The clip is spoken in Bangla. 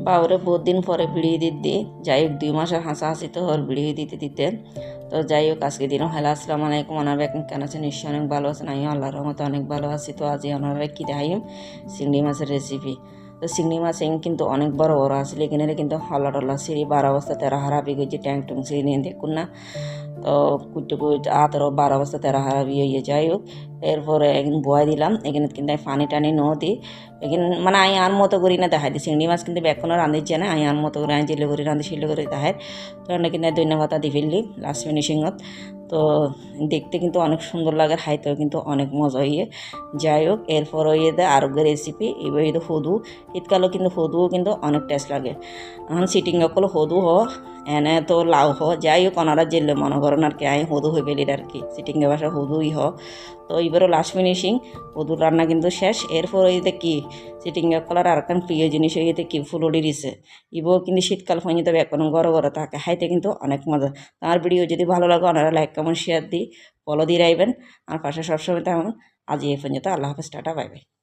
বাবুরে বহুত দিন পরে ভিড়িয়ে দিদি যাই হোক 2 মাসের হাসাহাসি তো ওর ভিড়িয়ে দিতে তো যাই হোক আজকে দিনও হ্যালো আসসালামু আলাইকুম ওনারা এখন কেন আছেন নিশ্চয়ই অনেক ভালো আছেন আমি আল্লাহর রহমতে অনেক ভালো আছি তো আজ ওনারা কি দেখাইম চিংড়ি মাছের রেসিপি তো চিংড়ি মাছ কিন্তু অনেক বড় বড় আসলে এখানে কিন্তু হল্লা টল্লা সিঁড়ি 12 অবস্থা 13 হারাবি গেছে ট্যাং টুং সিঁড়ি নিয়ে দেখুন না তো কুটে কুটে আতরও 12 অবস্থা 13 হারাবি ইয়ে যাই হোক এরপরে একদিন বয় দিলাম এখানে কিন্তু পানি টানি ন দিই এখানে মানে আমি আর মতো করি না দেখাই দিই চিংড়ি মাছ কিন্তু এখনও রাঁধিছে না আমি আর মতো করে আমি জিলে করে রাঁধি শিলে করে দেখাই তো এনে কিন্তু ধন্যবাদ দি ফেললি লাস্ট ফিনিশিংত তো দেখতে কিন্তু অনেক সুন্দর লাগে খাইতেও কিন্তু অনেক মজা হইয়ে যাই হোক এরপর হইয়ে দেয় আরোগ্য রেসিপি এবার হইতে সদু শীতকালেও কিন্তু সদুও কিন্তু অনেক টেস্ট লাগে এখন সিটিং করলে সদু হ এনে তো লাউ হ যাই হোক ওনারা জেলে মনে করেন আর কি আমি সদু হয়ে পেলি আর কি সিটিংয়ে বাসা সদুই হ তো এবারও লাস্ট ফিনিশিং সদুর রান্না কিন্তু শেষ এরপর হইতে কি সিটিংয়ে কলার আর একটা প্রিয় জিনিস হইতে কি ফুলুরি দিছে ইবও কিন্তু শীতকাল পর্যন্ত তবে এখন ঘরে ঘরে থাকে খাইতে কিন্তু অনেক মজা তার ভিডিও যদি ভালো লাগে ওনারা লাইক কমেন্ট শেয়ার দিই ফলো দিয়ে রাখবেন আর পাশে সবসময় তেমন আজ এই পর্যন্ত আল্লাহ হাফেজ টাটা বাই বাই।